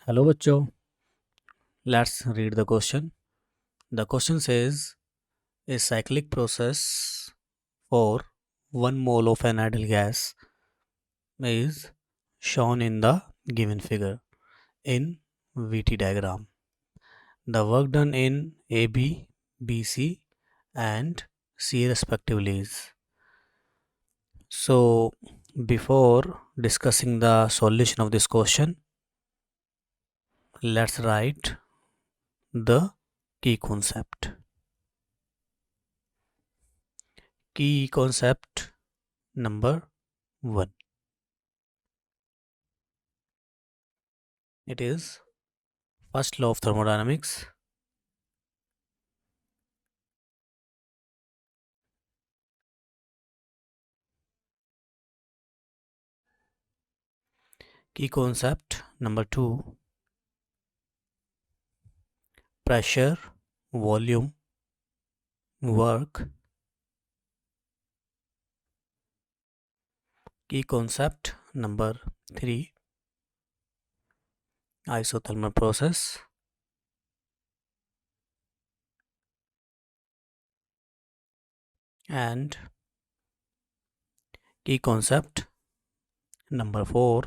Hello बच्चों, let's read the question. The question says a cyclic process for 1 mole of an ideal gas is shown in the given figure in VT diagram. The work done in AB, BC and C respectively is. So before discussing the solution of this question, let's write the key concept. Key concept number 1. It is first law of thermodynamics. Key concept number 2. Pressure, volume, work. Key concept number 3. Isothermal process. And key concept number 4.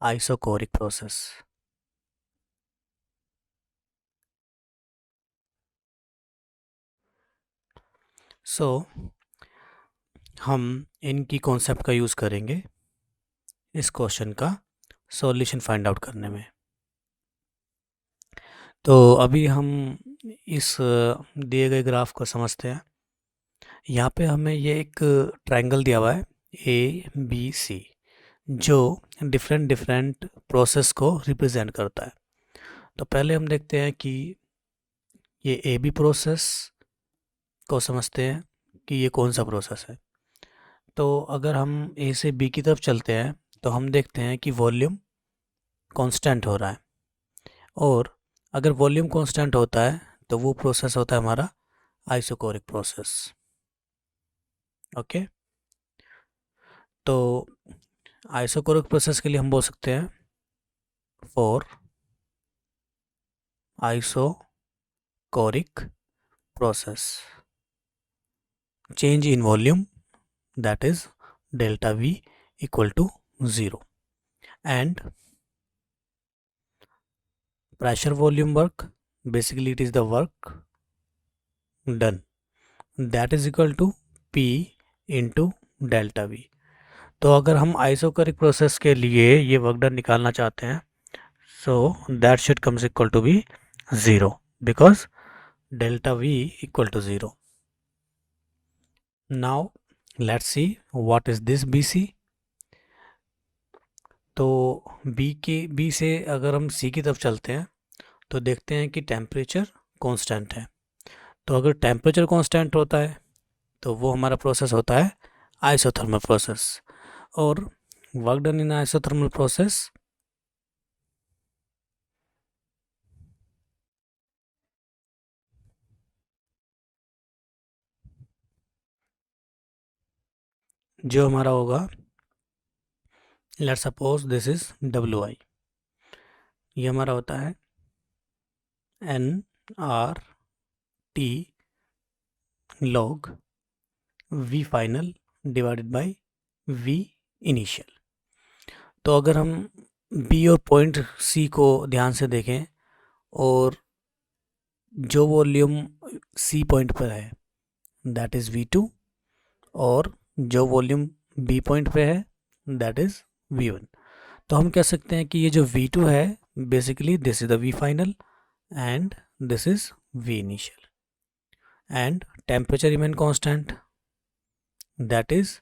Isochoric process. So हम इनकी concept का use करेंगे इस question का solution find out करने में। तो अभी हम इस दिए गए ग्राफ को समझते हैं। यहाँ पे हमें ये एक ट्रायंगल दिया हुआ है ABC जो डिफरेंट डिफरेंट प्रोसेस को रिप्रेजेंट करता है। तो पहले हम देखते हैं कि ये AB प्रोसेस को समझते हैं कि ये कौन सा प्रोसेस है। तो अगर हम A से B की तरफ चलते हैं तो हम देखते हैं कि वॉल्यूम कांस्टेंट हो रहा है, और अगर वॉल्यूम कांस्टेंट होता है तो वो प्रोसेस होता है हमारा आइसोकोरिक प्रोसेस। ओके, तो आइसोकोरिक प्रोसेस के लिए हम बोल सकते हैं for isochoric process change in volume, that is delta V equal to 0, and pressure volume work, basically it is the work done, that is equal to P into delta V. तो अगर हम isochoric process के लिए ये work done निकालना चाहते हैं, so that should comes equal to be 0 because delta V equal to 0. Now let's see what is this BC. तो B से अगर हम C की तरफ चलते हैं तो देखते हैं कि टेम्परेचर कांस्टेंट है। तो अगर टेम्परेचर कांस्टेंट होता है तो वो हमारा प्रोसेस होता है आइसोथर्मल प्रोसेस, और work done in isothermal process जो हमारा होगा, let's suppose this is WI, ये हमारा होता है nRT log V final divided by V initial. तो अगर हम B और पॉइंट C को ध्यान से देखें और जो वॉल्यूम C पॉइंट पर है दैट इज़ V2, और जो वॉल्यूम B पॉइंट पे है दैट इज़ V1। तो हम कह सकते हैं कि ये जो V2 है basically this is the V final and this is V initial, and temperature remain constant that is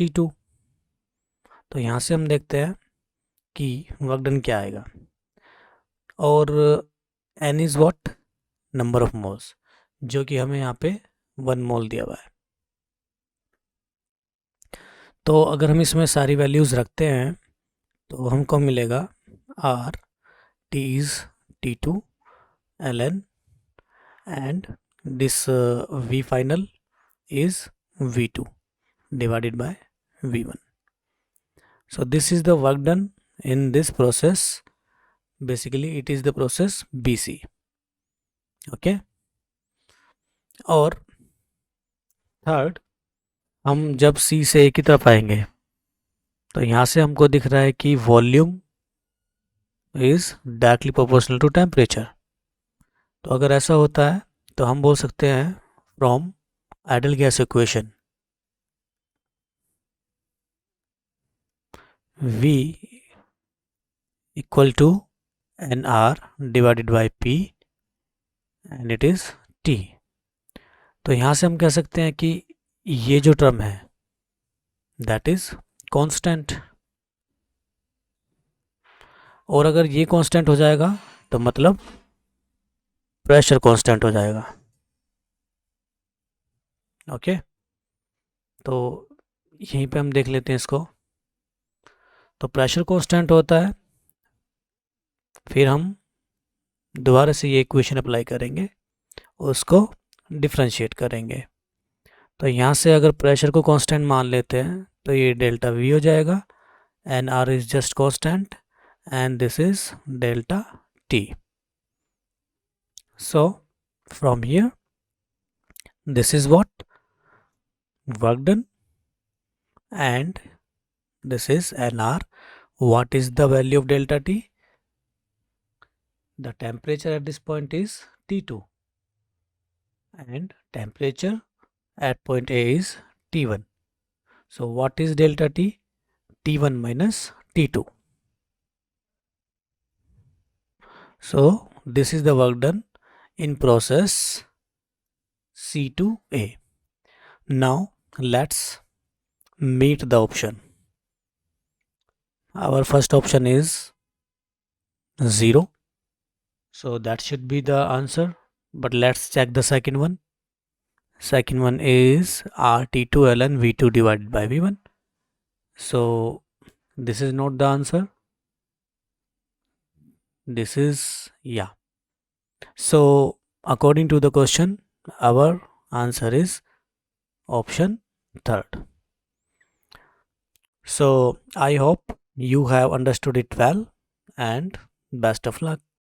T2। तो यहाँ से हम देखते हैं कि वर्क डन क्या आएगा, और N is what, number of moles, जो कि हमें यहाँ पे 1 मोल दिया हुआ है। तो अगर हम इसमें सारी वैल्यूज़ रखते हैं तो हमको मिलेगा R T is T2 ln and this V final is V2 divided by V1. So this is the work done in this process basically it is the process BC. Okay. और third, हम जब C से A की तरफ आएंगे तो यहाँ से हमको दिख रहा है कि volume is directly proportional to temperature. तो अगर ऐसा होता है तो हम बोल सकते हैं from ideal gas equation V equal to NR divided by P and it is T। तो यहाँ से हम कह सकते हैं कि ये जो टर्म है दैट इज कांस्टेंट, और अगर ये कांस्टेंट हो जाएगा तो मतलब प्रेशर कांस्टेंट हो जाएगा। ओके, तो यहीं पे हम देख लेते हैं इसको। तो प्रेशर कांस्टेंट होता है, फिर हम दोबारा से ये इक्वेशन अप्लाई करेंगे, उसको डिफ्रेंशिएट करेंगे। तो यहाँ से अगर प्रेशर को कांस्टेंट मान लेते हैं तो ये डेल्टा V हो जाएगा, and R is just constant and this is delta T. So from here this is what work done and this is NR. What is the value of delta T? The temperature at this point is T2 and temperature at point A is T1. So what is delta T? T1 minus T2. So this is the work done in process C2A. Now let's meet the option. Our first option is 0, so that should be the answer, but let's check the second one. Second one is RT2 ln V2 divided by V1, so this is not the answer. This is, yeah, so according to the question our answer is option third. So I hope you have understood it well and best of luck.